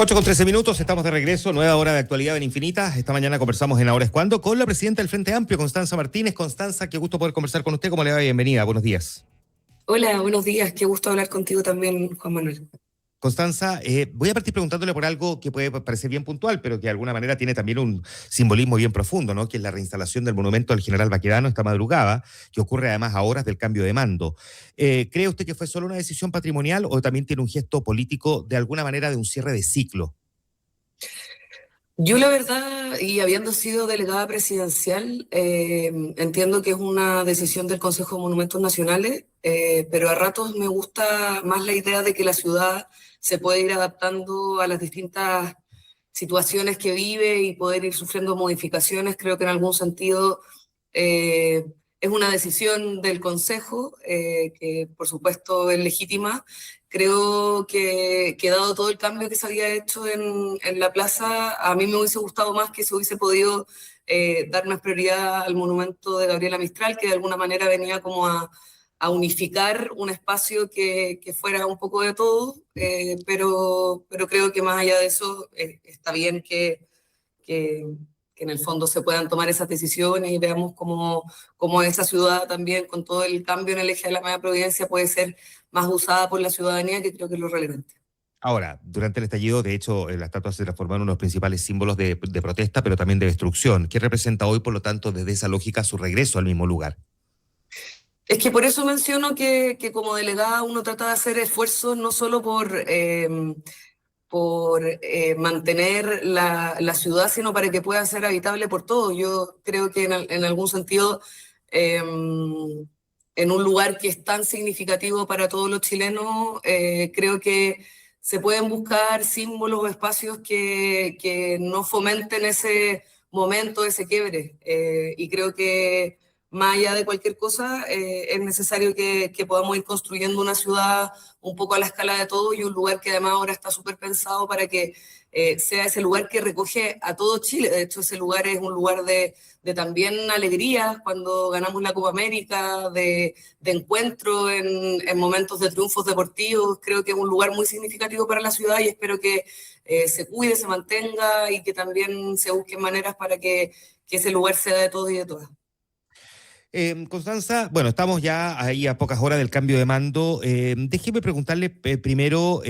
8:13, estamos de regreso, nueva hora de actualidad en Infinitas. Esta mañana conversamos en Ahora es Cuando con la presidenta del Frente Amplio, Constanza Martínez. Constanza, qué gusto poder conversar con usted. ¿Cómo le va? Bienvenida, buenos días. Hola, buenos días. Qué gusto hablar contigo también, Juan Manuel. Constanza, voy a partir preguntándole por algo que puede parecer bien puntual, pero que de alguna manera tiene también un simbolismo bien profundo, ¿no? Que es la reinstalación del monumento al general Baquedano esta madrugada, que ocurre además a horas del cambio de mando. ¿Cree usted que fue solo una decisión patrimonial o también tiene un gesto político de alguna manera de un cierre de ciclo? Yo la verdad, y habiendo sido delegada presidencial, entiendo que es una decisión del Consejo de Monumentos Nacionales, pero a ratos me gusta más la idea de que la ciudad se puede ir adaptando a las distintas situaciones que vive y poder ir sufriendo modificaciones. Creo que en algún sentido eh, es una decisión del Consejo, que por supuesto es legítima. Creo que dado todo el cambio que se había hecho en la plaza, a mí me hubiese gustado más que se hubiese podido dar más prioridad al monumento de Gabriela Mistral, que de alguna manera venía como a unificar un espacio que fuera un poco de todo, pero creo que más allá de eso está bien que, que en el fondo se puedan tomar esas decisiones y veamos cómo esa ciudad también, con todo el cambio en el eje de la Media Providencia, puede ser más usada por la ciudadanía, que creo que es lo relevante. Ahora, durante el estallido, de hecho, la estatua se transformó en uno de los principales símbolos de protesta, pero también de destrucción. ¿Qué representa hoy, por lo tanto, desde esa lógica, su regreso al mismo lugar? Es que por eso menciono que como delegada uno trata de hacer esfuerzos no solo por mantener la ciudad, sino para que pueda ser habitable por todos. Yo creo que en algún sentido, en un lugar que es tan significativo para todos los chilenos, creo que se pueden buscar símbolos o espacios que no fomenten ese momento, ese quiebre. Y creo que más allá de cualquier cosa, es necesario que podamos ir construyendo una ciudad un poco a la escala de todo y un lugar que además ahora está súper pensado para que sea ese lugar que recoge a todo Chile. De hecho, ese lugar es un lugar de también alegría cuando ganamos la Copa América, de encuentro en momentos de triunfos deportivos. Creo que es un lugar muy significativo para la ciudad y espero que se cuide, se mantenga y que también se busquen maneras para que ese lugar sea de todos y de todas. Constanza, bueno, estamos ya ahí a pocas horas del cambio de mando. Déjeme preguntarle primero,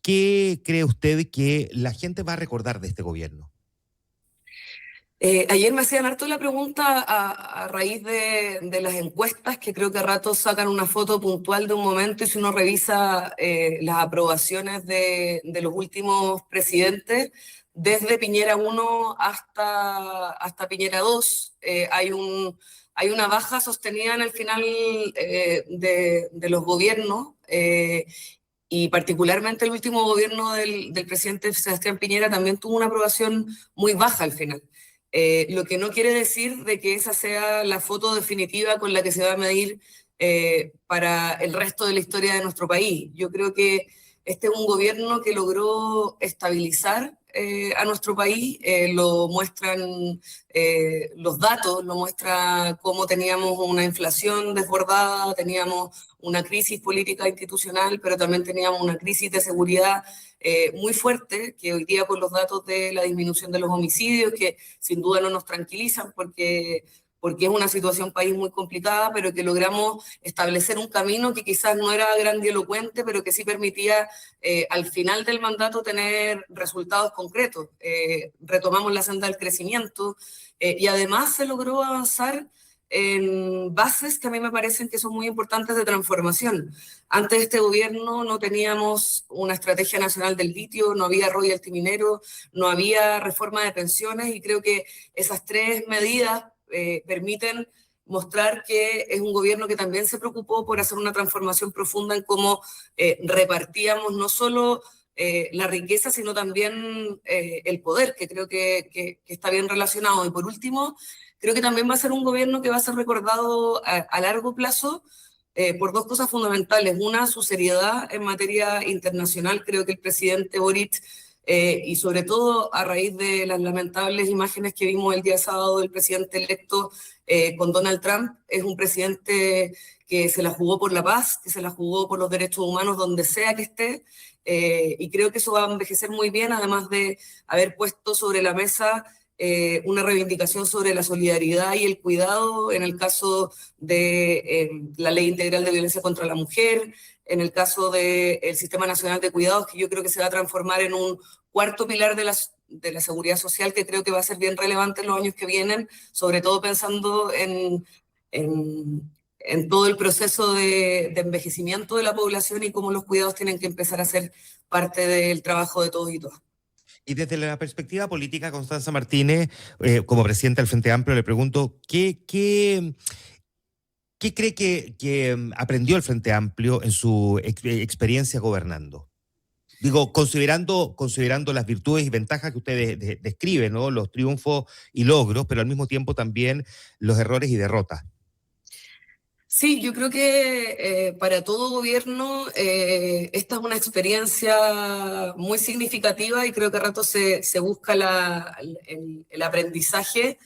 ¿qué cree usted que la gente va a recordar de este gobierno? Ayer me hacían harto la pregunta a raíz de las encuestas, que creo que a ratos sacan una foto puntual de un momento y si uno revisa las aprobaciones de los últimos presidentes, desde Piñera 1 hasta Piñera 2, hay una baja sostenida en el final de los gobiernos. Y particularmente el último gobierno del presidente Sebastián Piñera también tuvo una aprobación muy baja al final. Lo que no quiere decir de que esa sea la foto definitiva con la que se va a medir para el resto de la historia de nuestro país. Yo creo que este es un gobierno que logró estabilizar a nuestro país, lo muestran los datos, lo muestra cómo teníamos una inflación desbordada, teníamos una crisis política institucional, pero también teníamos una crisis de seguridad muy fuerte, que hoy día con los datos de la disminución de los homicidios, que sin duda no nos tranquilizan porque es una situación país muy complicada, pero que logramos establecer un camino que quizás no era grandilocuente, pero que sí permitía al final del mandato tener resultados concretos. Retomamos la senda del crecimiento y además se logró avanzar en bases que a mí me parecen que son muy importantes de transformación. Antes de este gobierno no teníamos una estrategia nacional del litio, no había royalty minero, no había reforma de pensiones y creo que esas tres medidas permiten mostrar que es un gobierno que también se preocupó por hacer una transformación profunda en cómo repartíamos no solo la riqueza, sino también el poder, que creo que está bien relacionado. Y por último, creo que también va a ser un gobierno que va a ser recordado a largo plazo por dos cosas fundamentales. Una, su seriedad en materia internacional. Creo que el presidente Boric, y sobre todo a raíz de las lamentables imágenes que vimos el día sábado del presidente electo con Donald Trump. Es un presidente que se la jugó por la paz, que se la jugó por los derechos humanos donde sea que esté, y creo que eso va a envejecer muy bien, además de haber puesto sobre la mesa una reivindicación sobre la solidaridad y el cuidado en el caso de la Ley Integral de Violencia contra la Mujer, en el caso del Sistema Nacional de Cuidados, que yo creo que se va a transformar en un cuarto pilar de la seguridad social, que creo que va a ser bien relevante en los años que vienen, sobre todo pensando en todo el proceso de envejecimiento de la población y cómo los cuidados tienen que empezar a ser parte del trabajo de todos y todas. Y desde la perspectiva política, Constanza Martínez, como presidenta del Frente Amplio, le pregunto, ¿qué cree que aprendió el Frente Amplio en su experiencia gobernando? Digo, considerando las virtudes y ventajas que usted describe, ¿no? Los triunfos y logros, pero al mismo tiempo también los errores y derrotas. Sí, yo creo que para todo gobierno esta es una experiencia muy significativa y creo que a rato se busca el aprendizaje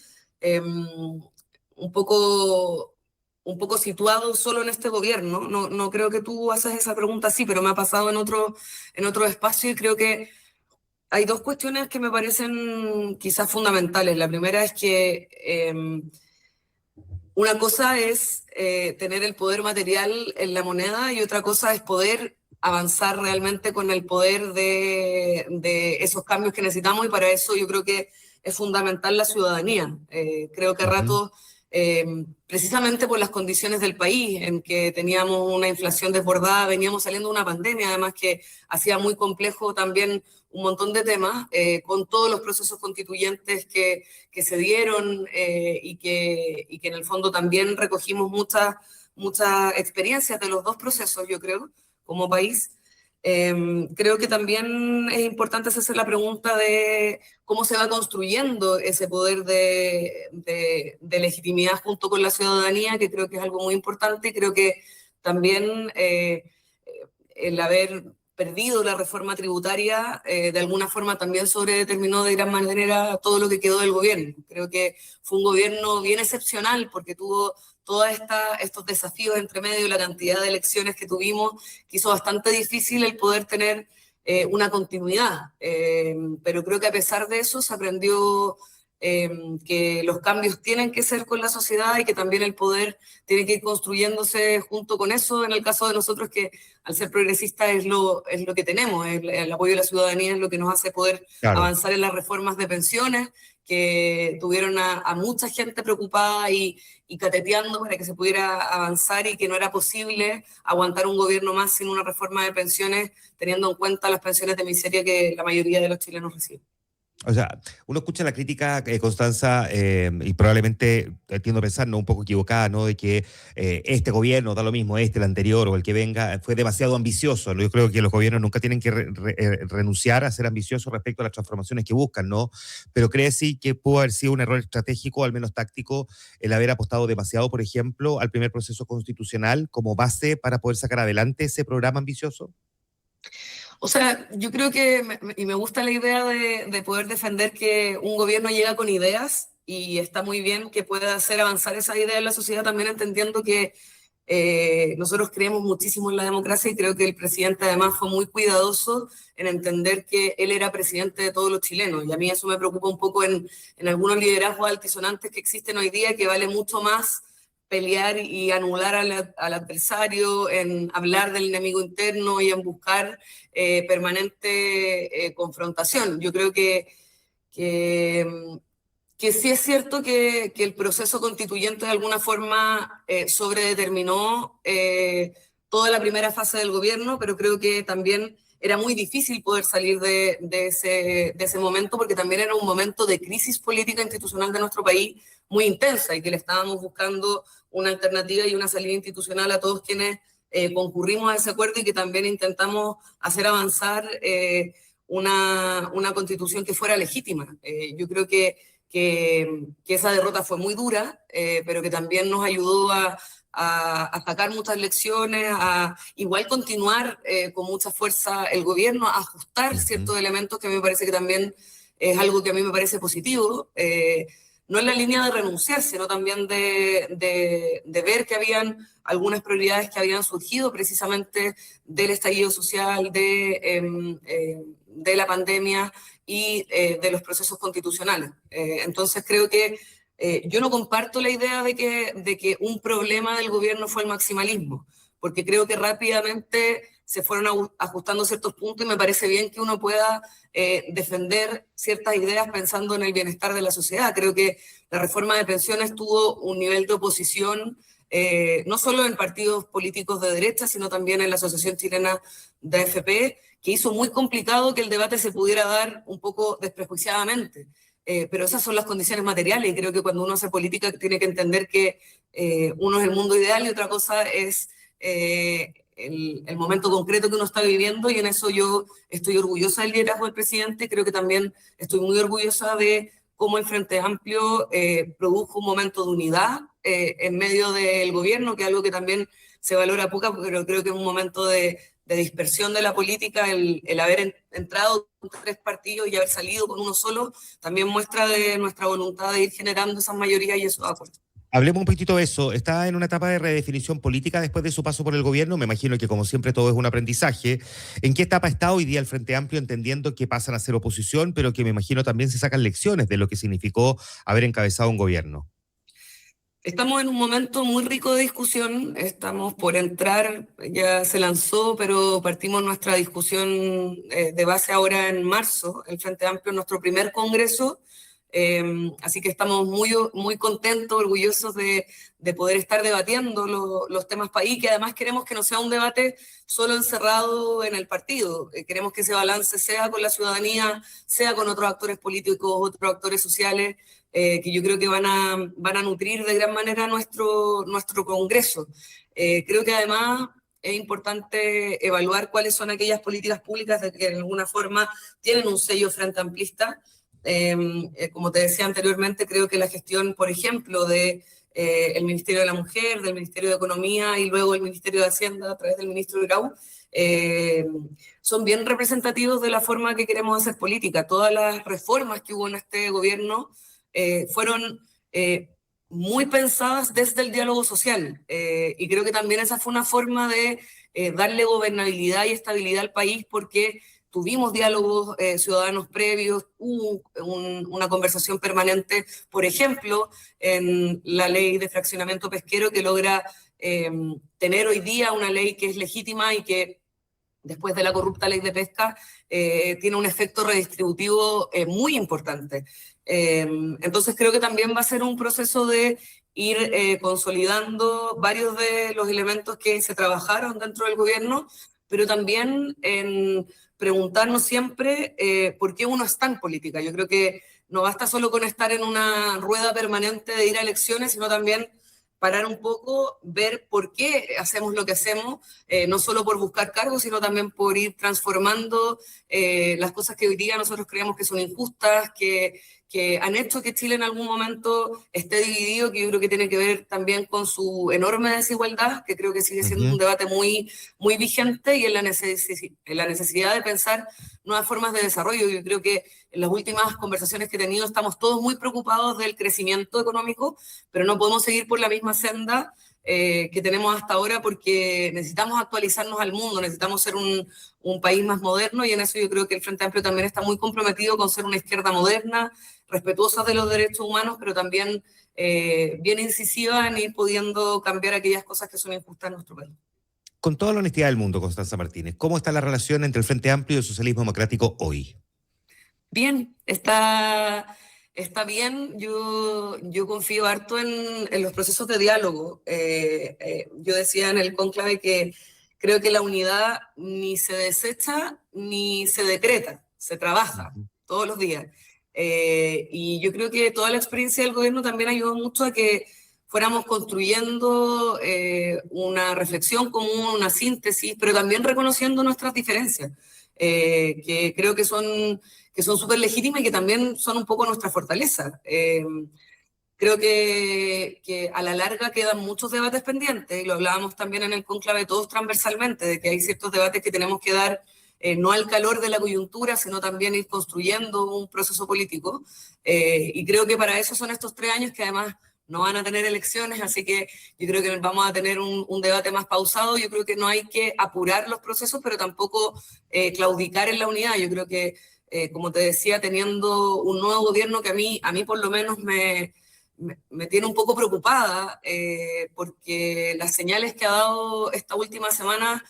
un poco, un poco situado solo en este gobierno. No creo que tú haces esa pregunta así, pero me ha pasado en otro espacio y creo que hay dos cuestiones que me parecen quizás fundamentales. La primera es que una cosa es tener el poder material en la moneda y otra cosa es poder avanzar realmente con el poder de esos cambios que necesitamos, y para eso yo creo que es fundamental la ciudadanía. Creo que a Ujú. ratos, precisamente por las condiciones del país, en que teníamos una inflación desbordada, veníamos saliendo de una pandemia, además que hacía muy complejo también un montón de temas, con todos los procesos constituyentes que se dieron y que en el fondo también recogimos muchas experiencias de los dos procesos, yo creo, como país. Creo que también es importante hacerse la pregunta de cómo se va construyendo ese poder de legitimidad junto con la ciudadanía, que creo que es algo muy importante, y creo que también el haber perdido la reforma tributaria, de alguna forma también sobredeterminó de gran manera todo lo que quedó del gobierno. Creo que fue un gobierno bien excepcional porque tuvo todos estos desafíos entre medio, la cantidad de elecciones que tuvimos, que hizo bastante difícil el poder tener una continuidad. Pero creo que a pesar de eso se aprendió que los cambios tienen que ser con la sociedad y que también el poder tiene que ir construyéndose junto con eso. En el caso de nosotros, que al ser progresistas es lo que tenemos, el apoyo de la ciudadanía es lo que nos hace poder Claro. avanzar en las reformas de pensiones, que tuvieron a mucha gente preocupada y cateteando para que se pudiera avanzar y que no era posible aguantar un gobierno más sin una reforma de pensiones, teniendo en cuenta las pensiones de miseria que la mayoría de los chilenos reciben. O sea, uno escucha la crítica, Constanza, y probablemente tiendo a pensar, ¿no? Un poco equivocada, ¿no? De que este gobierno, da lo mismo, el anterior o el que venga, fue demasiado ambicioso, ¿no? Yo creo que los gobiernos nunca tienen que renunciar a ser ambiciosos respecto a las transformaciones que buscan, ¿no? Pero cree sí que pudo haber sido un error estratégico, al menos táctico, el haber apostado demasiado, por ejemplo, al primer proceso constitucional como base para poder sacar adelante ese programa ambicioso. O sea, yo creo que, y me gusta la idea de poder defender que un gobierno llega con ideas y está muy bien que pueda hacer avanzar esa idea en la sociedad, también entendiendo que nosotros creemos muchísimo en la democracia y creo que el presidente además fue muy cuidadoso en entender que él era presidente de todos los chilenos. Y a mí eso me preocupa un poco en algunos liderazgos altisonantes que existen hoy día, que vale mucho más pelear y anular al adversario, en hablar del enemigo interno y en buscar permanente confrontación. Yo creo que, que sí es cierto que el proceso constituyente de alguna forma sobredeterminó toda la primera fase del gobierno, pero creo que también era muy difícil poder salir de ese momento, porque también era un momento de crisis política institucional de nuestro país muy intensa y que le estábamos buscando una alternativa y una salida institucional a todos quienes concurrimos a ese acuerdo y que también intentamos hacer avanzar una constitución que fuera legítima. Yo creo que esa derrota fue muy dura, pero que también nos ayudó a sacar muchas lecciones, a igual continuar con mucha fuerza el gobierno, a ajustar Ujú. ciertos elementos que me parece que también es algo que a mí me parece positivo. no en la línea de renunciar, sino también de ver que habían algunas prioridades que habían surgido precisamente del estallido social, de la pandemia y de los procesos constitucionales. Entonces creo que yo no comparto la idea de que un problema del gobierno fue el maximalismo, porque creo que rápidamente se fueron ajustando ciertos puntos y me parece bien que uno pueda defender ciertas ideas pensando en el bienestar de la sociedad. Creo que la reforma de pensiones tuvo un nivel de oposición no solo en partidos políticos de derecha, sino también en la Asociación Chilena de AFP, que hizo muy complicado que el debate se pudiera dar un poco desprejuiciadamente. Pero esas son las condiciones materiales y creo que cuando uno hace política tiene que entender que uno es el mundo ideal y otra cosa es el momento concreto que uno está viviendo, y en eso yo estoy orgullosa del liderazgo del presidente. Creo que también estoy muy orgullosa de cómo el Frente Amplio produjo un momento de unidad en medio del gobierno, que es algo que también se valora poco, pero creo que es un momento de dispersión de la política, el haber entrado con 3 partidos y haber salido con uno solo, también muestra de nuestra voluntad de ir generando esas mayorías y esos acuerdos. Hablemos un poquito de eso. Está en una etapa de redefinición política después de su paso por el gobierno. Me imagino que, como siempre, todo es un aprendizaje. ¿En qué etapa está hoy día el Frente Amplio, entendiendo que pasan a ser oposición, pero que me imagino también se sacan lecciones de lo que significó haber encabezado un gobierno? Estamos en un momento muy rico de discusión, estamos por entrar, ya se lanzó, pero partimos nuestra discusión de base ahora en marzo, el Frente Amplio, nuestro primer congreso, así que estamos muy contentos, orgullosos de poder estar debatiendo los temas país, que además queremos que no sea un debate solo encerrado en el partido, queremos que ese balance sea con la ciudadanía, sea con otros actores políticos, otros actores sociales, que yo creo que van a nutrir de gran manera nuestro Congreso. Creo que además es importante evaluar cuáles son aquellas políticas públicas que de alguna forma tienen un sello frente amplista. Como te decía anteriormente, creo que la gestión, por ejemplo, de el Ministerio de la Mujer, del Ministerio de Economía y luego el Ministerio de Hacienda a través del ministro Grau, son bien representativos de la forma que queremos hacer política. Todas las reformas que hubo en este gobierno fueron muy pensadas desde el diálogo social, y creo que también esa fue una forma de darle gobernabilidad y estabilidad al país, porque tuvimos diálogos ciudadanos previos, hubo una conversación permanente, por ejemplo, en la ley de fraccionamiento pesquero, que logra tener hoy día una ley que es legítima y que después de la corrupta ley de pesca, tiene un efecto redistributivo muy importante. Entonces creo que también va a ser un proceso de ir consolidando varios de los elementos que se trabajaron dentro del gobierno, pero también en preguntarnos siempre por qué uno está en política. Yo creo que no basta solo con estar en una rueda permanente de ir a elecciones, sino también parar un poco, ver por qué hacemos lo que hacemos, no solo por buscar cargos, sino también por ir transformando las cosas que hoy día nosotros creemos que son injustas, que han hecho que Chile en algún momento esté dividido, que yo creo que tiene que ver también con su enorme desigualdad, que creo que sigue siendo un debate muy vigente, y en la necesidad de pensar nuevas formas de desarrollo. Yo creo que en las últimas conversaciones que he tenido estamos todos muy preocupados del crecimiento económico, pero no podemos seguir por la misma senda que tenemos hasta ahora, porque necesitamos actualizarnos al mundo, necesitamos ser un país más moderno, y en eso yo creo que el Frente Amplio también está muy comprometido con ser una izquierda moderna, respetuosa de los derechos humanos, pero también bien incisiva en ir pudiendo cambiar aquellas cosas que son injustas en nuestro país. Con toda la honestidad del mundo, Constanza Martínez, ¿cómo está la relación entre el Frente Amplio y el socialismo democrático hoy? Bien, está bien. Yo confío harto en los procesos de diálogo. Yo decía en el cónclave que creo que la unidad ni se desecha ni se decreta, se trabaja todos los días. Y yo creo que toda la experiencia del gobierno también ayudó mucho a que fuéramos construyendo una reflexión común, una síntesis, pero también reconociendo nuestras diferencias, que creo que son súper legítimas y que también son un poco nuestra fortaleza. Creo que a la larga quedan muchos debates pendientes, y lo hablábamos también en el cónclave todos transversalmente, de que hay ciertos debates que tenemos que dar no al calor de la coyuntura, sino también ir construyendo un proceso político. Y creo que para eso son estos 3 años que además no van a tener elecciones, así que yo creo que vamos a tener un debate más pausado. Yo creo que no hay que apurar los procesos, pero tampoco claudicar en la unidad. Yo creo que, como te decía, teniendo un nuevo gobierno que a mí por lo menos me tiene un poco preocupada, porque las señales que ha dado esta última semana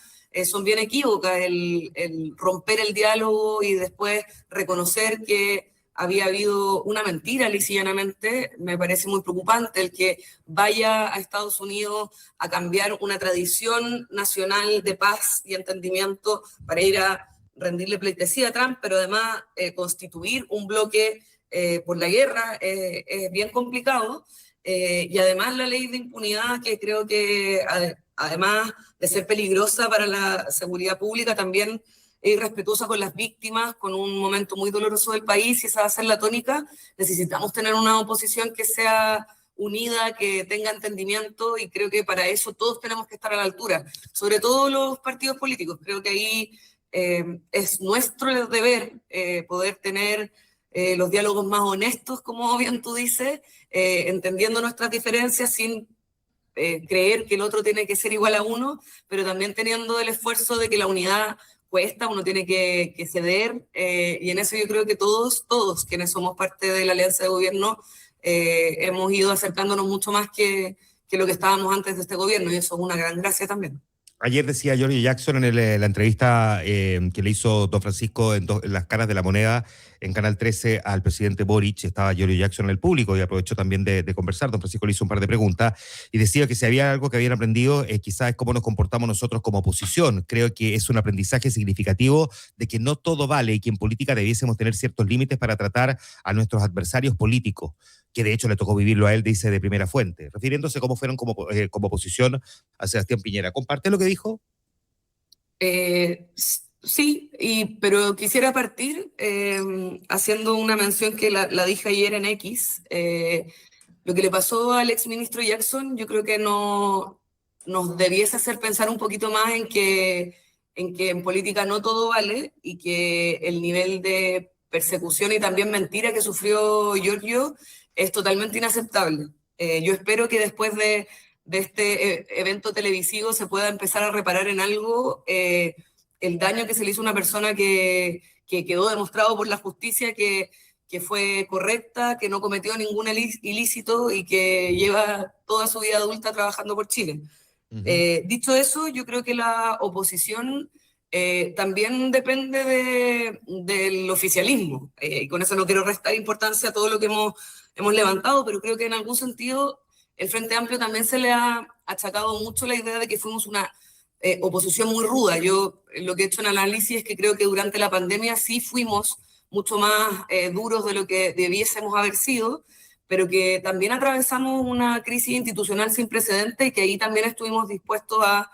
son bien equívocas, el romper el diálogo y después reconocer que había habido una mentira, lisa y llanamente. Me parece muy preocupante el que vaya a Estados Unidos a cambiar una tradición nacional de paz y entendimiento para ir a rendirle pleitesía a Trump, pero además constituir un bloque por la guerra es bien complicado. Y además la ley de impunidad, que creo que además de ser peligrosa para la seguridad pública, también es irrespetuosa con las víctimas, con un momento muy doloroso del país, y esa va a ser la tónica. Necesitamos tener una oposición que sea unida, que tenga entendimiento, y creo que para eso todos tenemos que estar a la altura, sobre todo los partidos políticos. Creo que ahí es nuestro deber poder tener los diálogos más honestos, como bien tú dices, entendiendo nuestras diferencias sin creer que el otro tiene que ser igual a uno, pero también teniendo el esfuerzo de que la unidad cuesta, uno tiene que ceder, y en eso yo creo que todos quienes somos parte de la alianza de gobierno hemos ido acercándonos mucho más que lo que estábamos antes de este gobierno, y eso es una gran gracia también. Ayer decía Giorgio Jackson en la entrevista que le hizo don Francisco en Las Caras de la Moneda en Canal 13 al presidente Boric. Estaba Giorgio Jackson en el público y aprovechó también de conversar. Don Francisco le hizo un par de preguntas y decía que si había algo que habían aprendido, quizás es cómo nos comportamos nosotros como oposición. Creo que es un aprendizaje significativo de que no todo vale y que en política debiésemos tener ciertos límites para tratar a nuestros adversarios políticos, que de hecho le tocó vivirlo a él, dice, de primera fuente, refiriéndose a cómo fueron como oposición a Sebastián Piñera. ¿Comparte lo que dijo? Sí, pero quisiera partir haciendo una mención que la dije ayer en X. Lo que le pasó al exministro Jackson, yo creo que no nos debiese hacer pensar un poquito más en política no todo vale, y que el nivel de persecución y también mentira que sufrió Giorgio es totalmente inaceptable. Yo espero que después de este evento televisivo se pueda empezar a reparar en algo, el daño que se le hizo a una persona que quedó demostrado por la justicia que fue correcta, que no cometió ningún ilícito y que lleva toda su vida adulta trabajando por Chile. Dicho eso, yo creo que la oposición también depende del oficialismo, y con eso no quiero restar importancia a todo lo que hemos levantado, pero creo que en algún sentido el Frente Amplio también se le ha achacado mucho la idea de que fuimos una oposición muy ruda. Yo lo que he hecho en análisis es que creo que durante la pandemia sí fuimos mucho más duros de lo que debiésemos haber sido, pero que también atravesamos una crisis institucional sin precedentes, y que ahí también estuvimos dispuestos a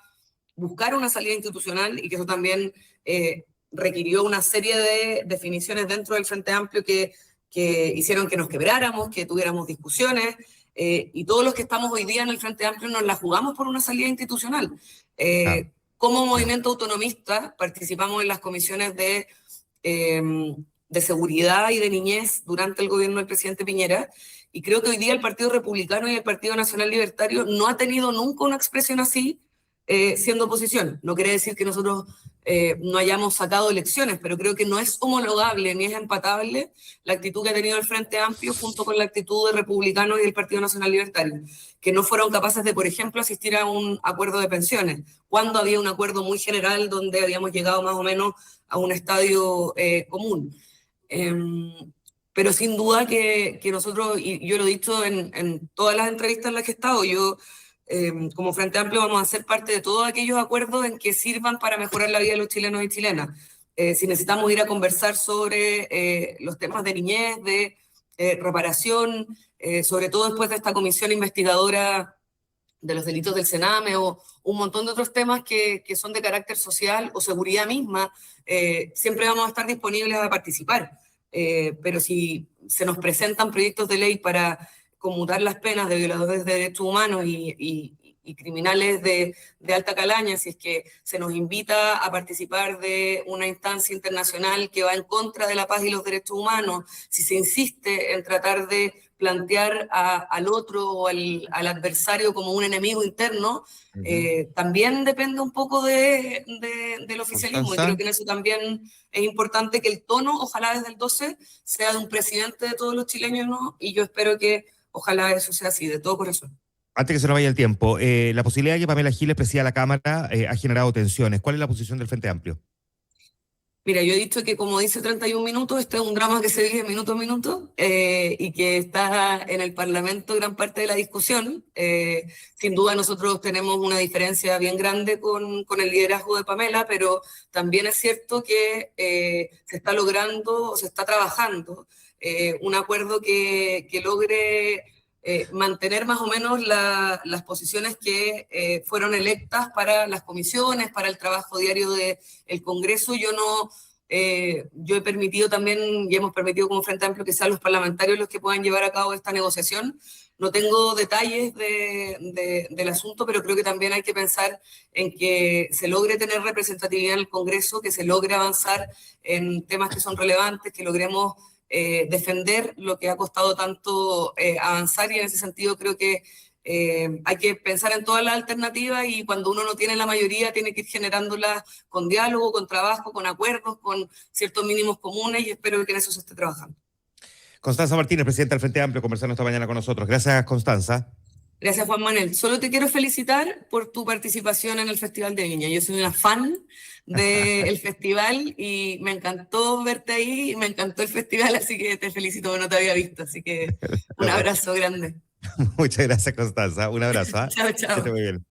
buscar una salida institucional, y que eso también requirió una serie de definiciones dentro del Frente Amplio que hicieron que nos quebráramos, que tuviéramos discusiones, y todos los que estamos hoy día en el Frente Amplio nos la jugamos por una salida institucional. Como movimiento autonomista participamos en las comisiones de seguridad y de niñez durante el gobierno del presidente Piñera, y creo que hoy día el Partido Republicano y el Partido Nacional Libertario no ha tenido nunca una expresión así siendo oposición. No quiere decir que nosotros no hayamos sacado elecciones, pero creo que no es homologable ni es empatable la actitud que ha tenido el Frente Amplio junto con la actitud de Republicanos y del Partido Nacional Libertario, que no fueron capaces de, por ejemplo, asistir a un acuerdo de pensiones, cuando había un acuerdo muy general donde habíamos llegado más o menos a un estadio común. Pero sin duda que nosotros, y yo lo he dicho en todas las entrevistas en las que he estado, yo como Frente Amplio vamos a ser parte de todos aquellos acuerdos en que sirvan para mejorar la vida de los chilenos y chilenas. Si necesitamos ir a conversar sobre los temas de niñez, de reparación, sobre todo después de esta comisión investigadora de los delitos del Sename, o un montón de otros temas que son de carácter social o seguridad misma, siempre vamos a estar disponibles a participar. Pero si se nos presentan proyectos de ley para conmutar las penas de violadores de derechos humanos y y criminales de alta calaña, si es que se nos invita a participar de una instancia internacional que va en contra de la paz y los derechos humanos, si se insiste en tratar de plantear al otro o al adversario como un enemigo interno, también depende un poco del oficialismo. Y creo Constanza. que en eso también es importante que el tono, ojalá desde el 12, sea de un presidente de todos los chilenos, ¿no? Y yo espero que ojalá eso sea así, de todo corazón. Antes que se nos vaya el tiempo, la posibilidad de que Pamela Giles presida la Cámara ha generado tensiones. ¿Cuál es la posición del Frente Amplio? Mira, yo he dicho que como dice 31 minutos, este es un drama que se vive minuto a minuto y que está en el Parlamento gran parte de la discusión. Sin duda nosotros tenemos una diferencia bien grande con el liderazgo de Pamela, pero también es cierto que se está logrando, o se está trabajando un acuerdo que logre mantener más o menos las posiciones que fueron electas para las comisiones, para el trabajo diario del Congreso. Yo he permitido también, y hemos permitido como Frente Amplio, que sean los parlamentarios los que puedan llevar a cabo esta negociación. No tengo detalles del asunto, pero creo que también hay que pensar en que se logre tener representatividad en el Congreso, que se logre avanzar en temas que son relevantes, que logremos defender lo que ha costado tanto avanzar, y en ese sentido creo que hay que pensar en todas las alternativas, y cuando uno no tiene la mayoría tiene que ir generándolas con diálogo, con trabajo, con acuerdos, con ciertos mínimos comunes, y espero que en eso se esté trabajando. Constanza Martínez, presidenta del Frente Amplio, conversando esta mañana con nosotros. Gracias, Constanza. Gracias, Juan Manuel. Solo te quiero felicitar por tu participación en el Festival de Viña. Yo soy una fan del festival y me encantó verte ahí, me encantó el festival, así que te felicito, no te había visto. Así que un abrazo grande. Muchas gracias, Constanza. Un abrazo. ¿Ah? Chao, Que esté chao. muy bien.